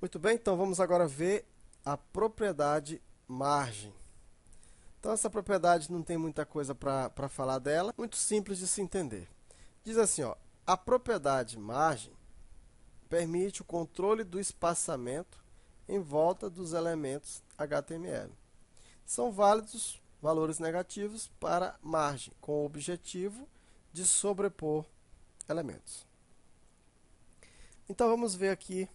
Muito bem, então vamos agora ver a propriedade margem. Então essa propriedade não tem muita coisa para falar dela, muito simples de se entender. Diz assim, ó, a propriedade margem permite o controle do espaçamento em volta dos elementos HTML. São válidos valores negativos para margem, com o objetivo de sobrepor elementos. Então vamos ver aqui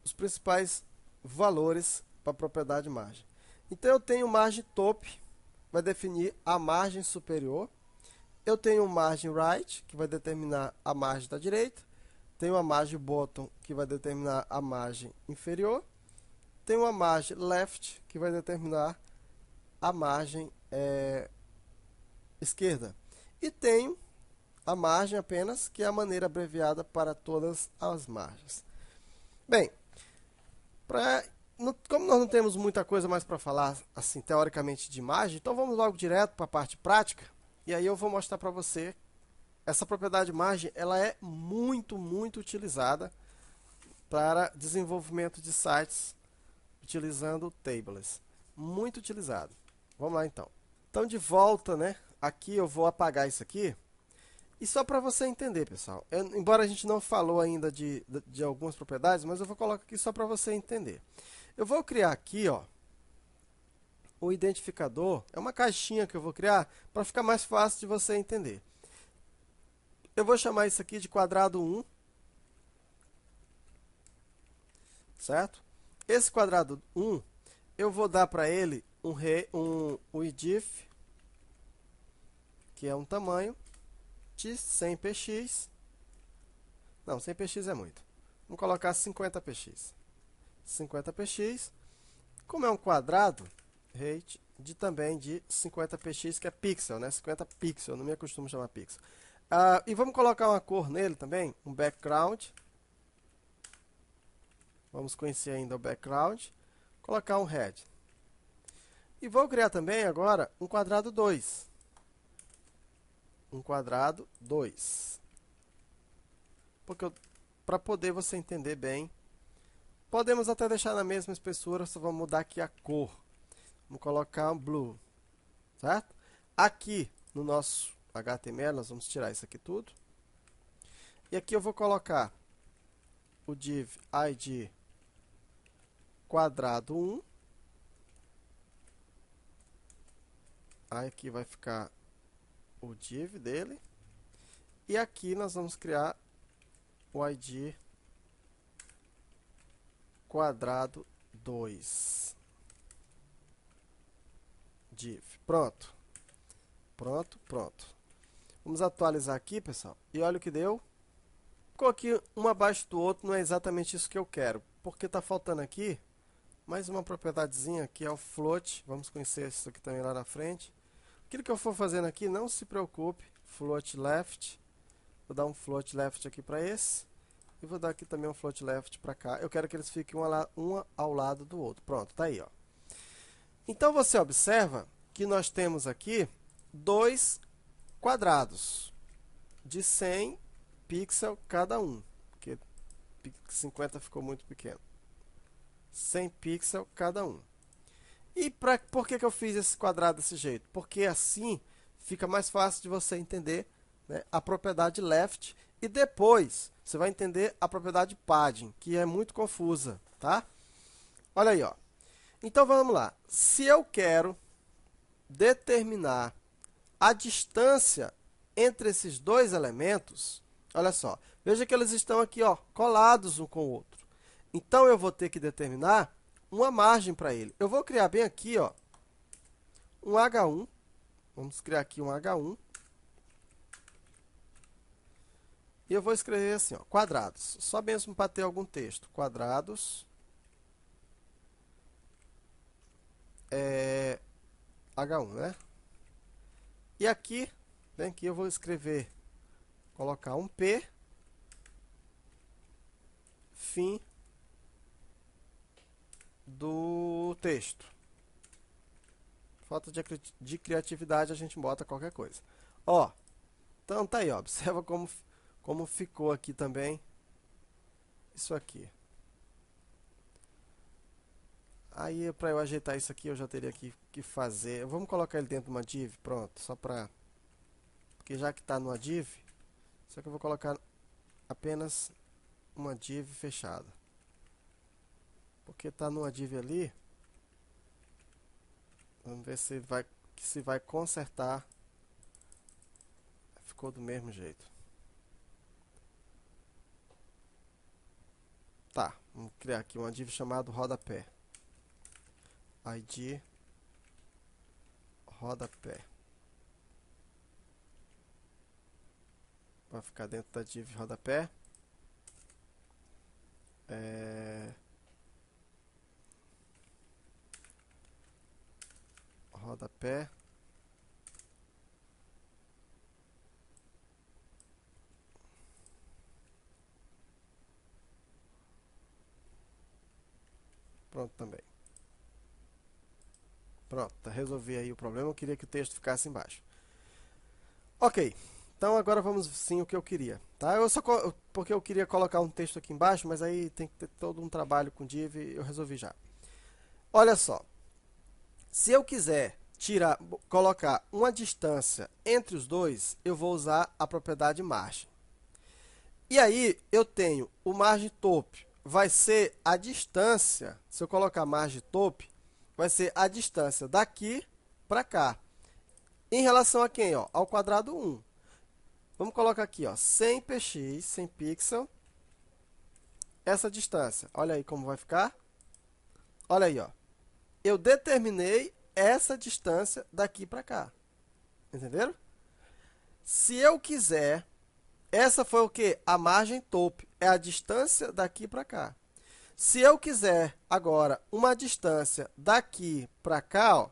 os principais valores para a propriedade margem. Então eu tenho margem top, vai definir a margem superior. Eu tenho margem right, que vai determinar a margem da direita. Tenho a margem bottom, que vai determinar a margem inferior. Tenho a margem left, que vai determinar a margem esquerda. E tenho a margem apenas, que é a maneira abreviada para todas as margens. Bem, como nós não temos muita coisa mais para falar, assim, teoricamente de margem, então vamos logo direto para a parte prática. E aí eu vou mostrar para você. Essa propriedade margem, ela é muito utilizada para desenvolvimento de sites utilizando tables. Muito utilizado. Vamos lá então. Então de volta, né? Aqui eu vou apagar isso aqui. E só para você entender, pessoal. Embora a gente não falou ainda de algumas propriedades, mas eu vou colocar aqui só para você entender. Eu vou criar aqui, ó, o identificador. É uma caixinha que eu vou criar para ficar mais fácil de você entender. Eu vou chamar isso aqui de quadrado 1, certo? Esse quadrado 1, eu vou dar para ele um idif, que é um tamanho, de 100 px. Não, 100 px é muito. Vamos colocar 50 px. 50 px. Como é um quadrado, rate também de 50 px, que é pixel, né? 50 pixel, não me acostumo chamar pixel. E vamos colocar uma cor nele também, um background. Vamos conhecer ainda o background. Colocar um head. E vou criar também agora um quadrado 2. Um quadrado 2. Porque para poder você entender bem, podemos até deixar na mesma espessura, só vamos mudar aqui a cor. Vamos colocar um blue, certo? Aqui no nosso HTML, nós vamos tirar isso aqui tudo. E aqui eu vou colocar o div id quadrado 1. Aí aqui vai ficar o div dele. E aqui nós vamos criar o id quadrado 2. Div. Pronto. Pronto. Vamos atualizar aqui, pessoal. E olha o que deu. Ficou aqui um abaixo do outro, não é exatamente isso que eu quero. Porque está faltando aqui mais uma propriedadezinha, que é o float. Vamos conhecer isso aqui também lá na frente. Aquilo que eu for fazendo aqui, não se preocupe. Float left. Vou dar um float left aqui para esse. E vou dar aqui também um float left para cá. Eu quero que eles fiquem um ao lado do outro. Pronto, tá aí, ó. Então você observa que nós temos aqui dois quadrados de 100 pixels cada um, porque 50 ficou muito pequeno. 100 pixels cada um. E por que eu fiz esse quadrado desse jeito? Porque assim fica mais fácil de você entender, né, a propriedade left, e depois você vai entender a propriedade padding, que é muito confusa, tá? Olha aí, ó. Então vamos lá. Se eu quero determinar a distância entre esses dois elementos, olha só, veja que eles estão aqui, ó, colados um com o outro. Então eu vou ter que determinar uma margem para ele. Eu vou criar bem aqui, ó, um H1. Vamos criar aqui um H1. E eu vou escrever assim, ó, quadrados. Só mesmo para ter algum texto. Quadrados. H1, né? E aqui, bem aqui eu vou escrever, colocar um P, fim do texto. Falta de criatividade, a gente bota qualquer coisa. Ó, então tá aí, ó, observa como ficou aqui também isso aqui. Aí, para eu ajeitar isso aqui, eu já teria que fazer. Vamos colocar ele dentro de uma div, pronto, só para... Porque já que está numa div, só que eu vou colocar apenas uma div fechada. Porque está numa div ali, vamos ver se vai consertar. Ficou do mesmo jeito. Tá, vamos criar aqui uma div chamada rodapé. ID rodapé. Vai ficar dentro da div rodapé. Rodapé. Pronto também. Pronto, resolvi aí o problema. Eu queria que o texto ficasse embaixo. Ok, então agora vamos sim o que eu queria. Tá? Porque eu queria colocar um texto aqui embaixo, mas aí tem que ter todo um trabalho com div e eu resolvi já. Olha só, se eu quiser colocar uma distância entre os dois, eu vou usar a propriedade margem. E aí eu tenho o margem top, vai ser a distância, se eu colocar margem top, vai ser a distância daqui para cá. Em relação a quem? Ó, ao quadrado 1. Vamos colocar aqui, ó, 100 px, 100 pixel, essa distância. Olha aí como vai ficar. Olha aí, ó. Eu determinei essa distância daqui para cá. Entenderam? Se eu quiser, essa foi o que? A margem top, é a distância daqui para cá. Se eu quiser agora uma distância daqui para cá, ó,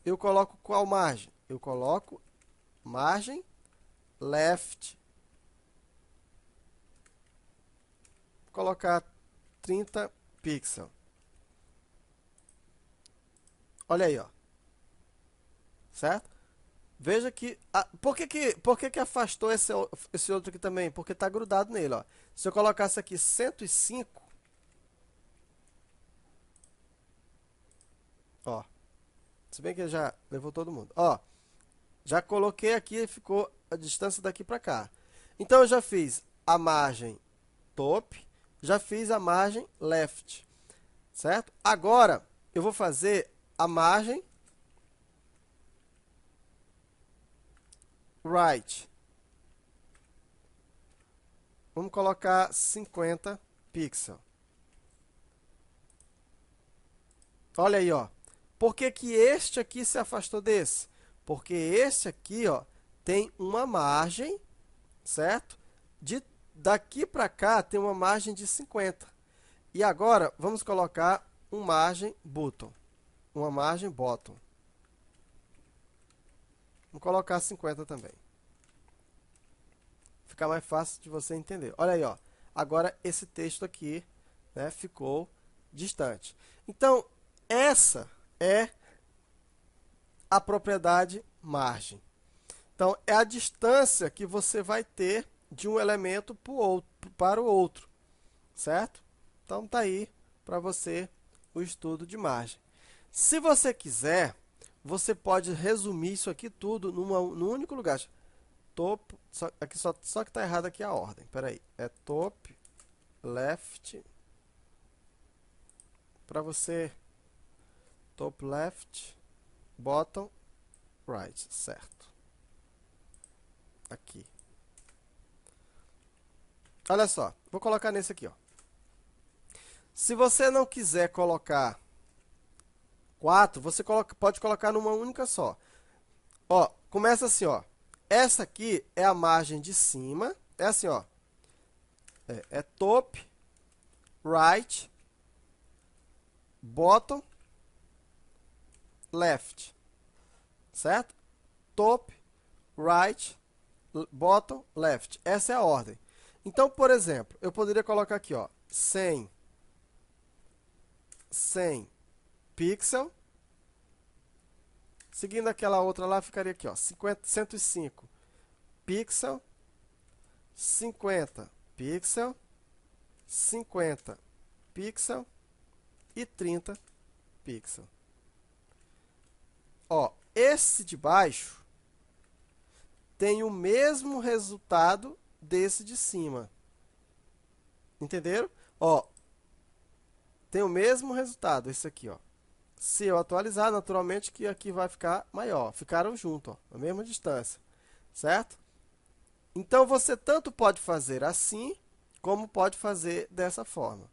eu coloco qual margem? Eu coloco margem left. Vou colocar 30 pixels. Olha aí, ó. Certo? Veja que... por que afastou esse outro aqui também? Porque está grudado nele, ó. Se eu colocasse aqui 105, ó. Se bem que já levou todo mundo. Ó, já coloquei aqui e ficou a distância daqui para cá. Então, eu já fiz a margem top, já fiz a margem left, certo? Agora, eu vou fazer a margem right. Vamos colocar 50 pixels. Olha aí, ó. Por que que este aqui se afastou desse? Porque este aqui, ó, tem uma margem, certo? Daqui para cá tem uma margem de 50. E agora vamos colocar uma margem bottom. Uma margem bottom. Vamos colocar 50 também. Fica mais fácil de você entender. Olha aí, ó. Agora esse texto aqui, né, ficou distante. Então, essa é a propriedade margem. Então, é a distância que você vai ter de um elemento para o outro, certo? Então, tá aí para você o estudo de margem. Se você quiser, você pode resumir isso aqui tudo num único lugar. Top, aqui só que está errado aqui a ordem. Espera aí, é top, left, para você, top left, bottom, right, certo. Aqui. Olha só, vou colocar nesse aqui, ó. Se você não quiser colocar 4, você pode colocar numa única só. Ó, começa assim, ó. Essa aqui é a margem de cima. É assim, ó. É top, right, bottom, left. Certo? Top, right, bottom, left. Essa é a ordem. Então, por exemplo, eu poderia colocar aqui, ó, 100 pixel. Seguindo aquela outra lá, ficaria aqui, ó, 105 pixel, 50 pixel, 50 pixel e 30 pixels. Ó, esse de baixo tem o mesmo resultado desse de cima. Entenderam? Ó, tem o mesmo resultado, esse aqui, ó. Se eu atualizar, naturalmente que aqui vai ficar maior. Ficaram juntos, ó, na mesma distância, certo? Então, você tanto pode fazer assim, como pode fazer dessa forma.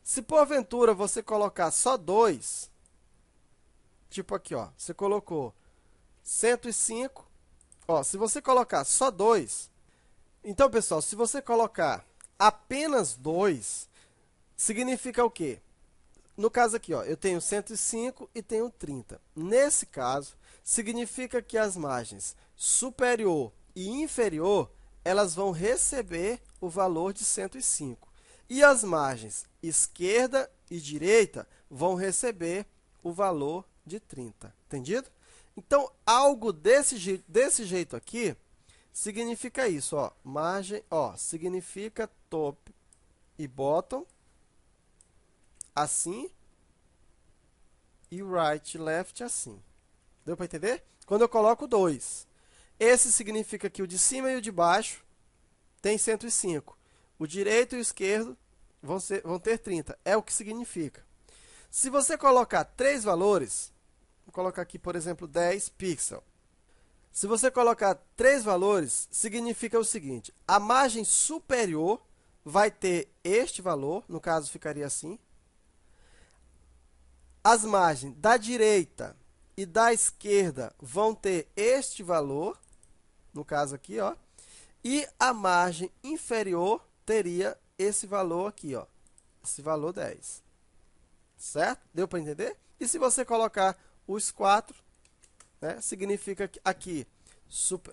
Se porventura você colocar só 2, tipo aqui, ó, você colocou 105, ó, se você colocar só 2, então, pessoal, se você colocar apenas 2, significa o quê? No caso aqui, ó, eu tenho 105 e tenho 30. Nesse caso, significa que as margens superior e inferior, elas vão receber o valor de 105. E as margens esquerda e direita vão receber o valor de 30. Entendido? Então, algo desse jeito aqui significa isso, ó. Margem, ó, significa top e bottom, assim, e right, left, assim. Deu para entender? Quando eu coloco 2, esse significa que o de cima e o de baixo tem 105. O direito e o esquerdo vão ter 30. É o que significa. Se você colocar 3 valores, vou colocar aqui, por exemplo, 10 pixels. Se você colocar 3 valores, significa o seguinte: a margem superior vai ter este valor, no caso ficaria assim. As margens da direita e da esquerda vão ter este valor, no caso aqui, ó. E a margem inferior teria esse valor aqui, ó. Esse valor 10. Certo? Deu para entender? E se você colocar os 4, né, significa que aqui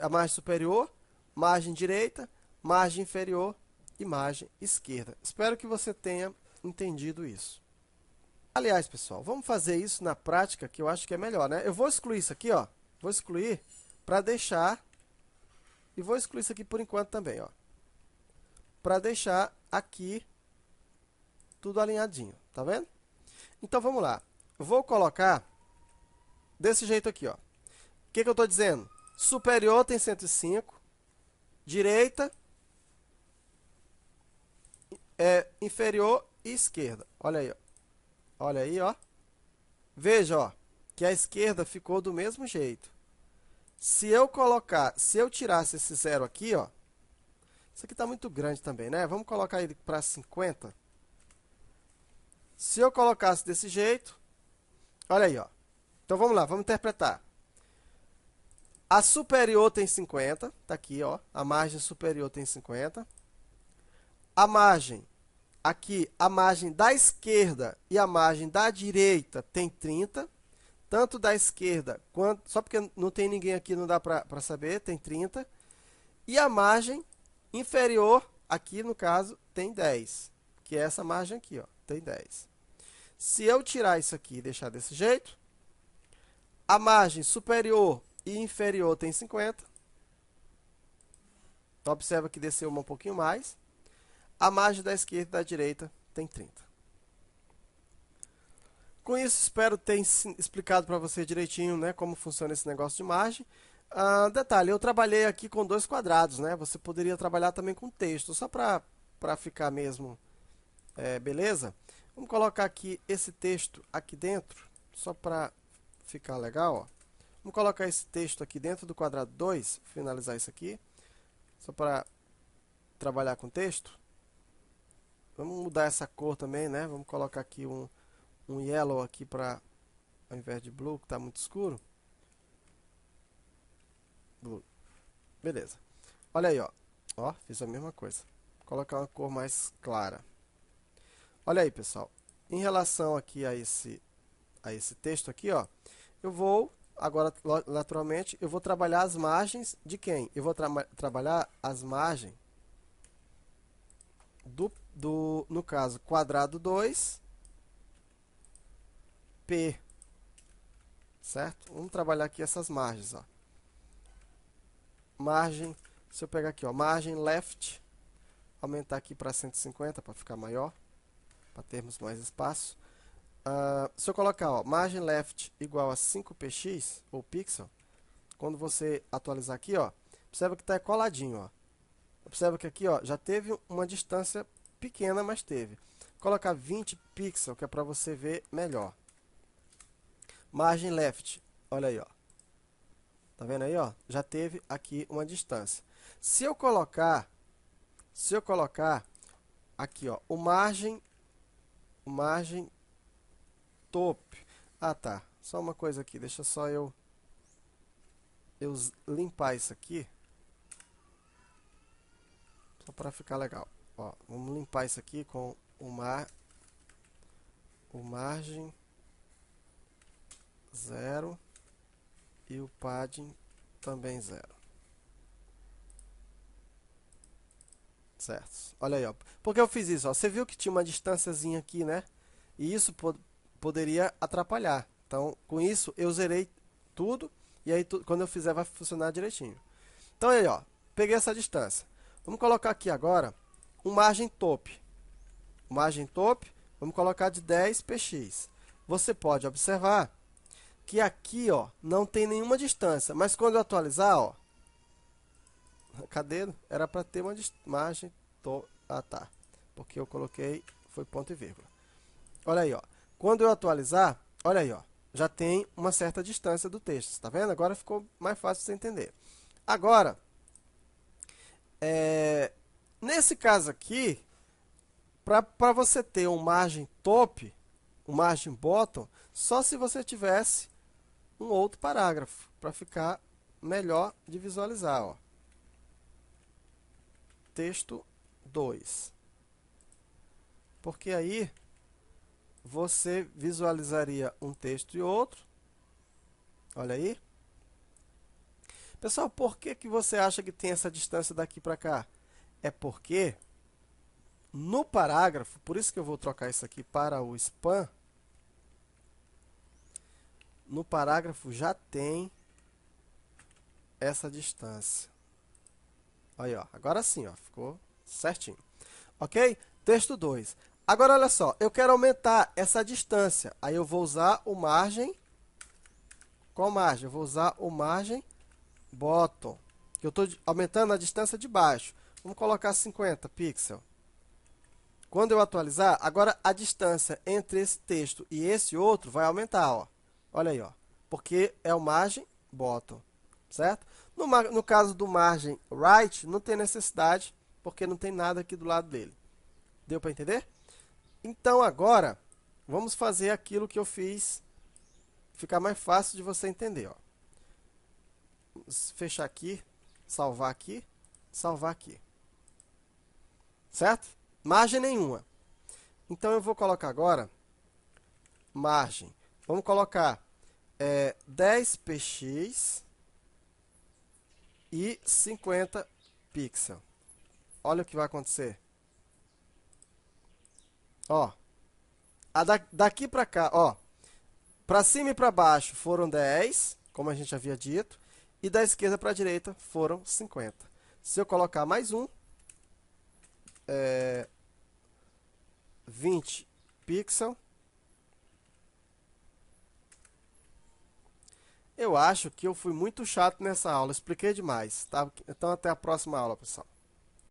a margem superior, margem direita, margem inferior e margem esquerda. Espero que você tenha entendido isso. Aliás, pessoal, vamos fazer isso na prática, que eu acho que é melhor, né? Eu vou excluir isso aqui, ó. Vou excluir para deixar... E vou excluir isso aqui por enquanto também, ó. Para deixar aqui tudo alinhadinho, tá vendo? Então, vamos lá. Eu vou colocar desse jeito aqui, ó. O que eu estou dizendo? Superior tem 105, direita, inferior e esquerda. Olha aí, ó. Olha aí, ó. Veja, ó, que a esquerda ficou do mesmo jeito. Se eu tirasse esse zero aqui, ó, isso aqui está muito grande também, né? Vamos colocar ele para 50. Se eu colocasse desse jeito, olha aí, ó. Então vamos lá, vamos interpretar. A superior tem 50, tá aqui, ó. A margem superior tem 50. A margem aqui, a margem da esquerda e a margem da direita tem 30. Tanto da esquerda quanto... Só porque não tem ninguém aqui, não dá para saber, tem 30. E a margem inferior, aqui no caso, tem 10. Que é essa margem aqui, ó, tem 10. Se eu tirar isso aqui e deixar desse jeito, a margem superior e inferior tem 50. Então, observa que desceu um pouquinho mais. A margem da esquerda e da direita tem 30. Com isso, espero ter explicado para você direitinho, né, como funciona esse negócio de margem. Detalhe, eu trabalhei aqui com 2 quadrados, né? Você poderia trabalhar também com texto, só para ficar mesmo beleza. Vamos colocar aqui esse texto aqui dentro, só para ficar legal, ó. Vamos colocar esse texto aqui dentro do quadrado 2, finalizar isso aqui, só para trabalhar com texto. Vamos mudar essa cor também, né? Vamos colocar aqui um yellow aqui para, ao invés de blue, que está muito escuro. Blue. Beleza. Olha aí, ó. Ó, fiz a mesma coisa. Vou colocar uma cor mais clara. Olha aí, pessoal. Em relação aqui a esse texto aqui, ó, eu vou, agora, naturalmente, eu vou trabalhar as margens de quem? Eu vou trabalhar as margens no caso, quadrado 2, P. Certo? Vamos trabalhar aqui essas margens, ó. Margem, se eu pegar aqui, ó, margem left, aumentar aqui para 150 para ficar maior, para termos mais espaço. Se eu colocar, ó, margem left igual a 5px, ou pixel, quando você atualizar aqui, ó, observa que está coladinho, ó. Observa que aqui, ó, já teve uma distância pequena, mas teve. Colocar 20 pixels, que é para você ver melhor. Margem left, olha aí, ó. Tá vendo aí, ó? Já teve aqui uma distância. Se eu colocar aqui, ó, o margem top. Ah, tá. Só uma coisa aqui, deixa só eu limpar isso aqui, só para ficar legal. Ó, vamos limpar isso aqui com o margem 0 e o padding também 0. Certo? Olha aí, ó. Por que eu fiz isso? Ó? Você viu que tinha uma distânciazinha aqui, né? E isso poderia atrapalhar. Então, com isso, eu zerei tudo. E aí, quando eu fizer, vai funcionar direitinho. Então, aí, ó. Peguei essa distância. Vamos colocar aqui agora um margem top. Margem top, vamos colocar de 10px. Você pode observar que aqui, ó, não tem nenhuma distância. Mas quando eu atualizar, ó, cadê? Era para ter uma margem. Ah, tá. Porque eu coloquei, foi ponto e vírgula. Olha aí, ó. Quando eu atualizar, olha aí, ó. Já tem uma certa distância do texto. Está vendo? Agora ficou mais fácil de você entender. Agora, nesse caso aqui, para você ter um margem top, um margem bottom, só se você tivesse um outro parágrafo, para ficar melhor de visualizar, ó. Texto 2. Porque aí você visualizaria um texto e outro. Olha aí. Pessoal, por que você acha que tem essa distância daqui para cá? É porque no parágrafo, por isso que eu vou trocar isso aqui para o span, no parágrafo já tem essa distância. Aí, ó, agora sim, ó, ficou certinho. Ok? Texto 2. Agora, olha só, eu quero aumentar essa distância. Aí eu vou usar o margem. Qual margem? Eu vou usar o margem bottom. Que eu estou aumentando a distância de baixo. Vamos colocar 50 pixels. Quando eu atualizar, agora a distância entre esse texto e esse outro vai aumentar, ó. Olha aí, ó. Porque é o margem bottom, certo? No caso do margem right, não tem necessidade, porque não tem nada aqui do lado dele. Deu para entender? Então, agora, vamos fazer aquilo que eu fiz, ficar mais fácil de você entender, ó. Vamos fechar aqui, salvar aqui, salvar aqui. Certo? Margem nenhuma. Então, eu vou colocar agora margem. Vamos colocar 10px e 50 pixels. Olha o que vai acontecer. Ó, daqui para cá, ó, para cima e para baixo foram 10, como a gente havia dito, e da esquerda para a direita foram 50. Se eu colocar mais um, 20 pixels, eu acho que eu fui muito chato nessa aula, expliquei demais, tá? Então até a próxima aula, pessoal.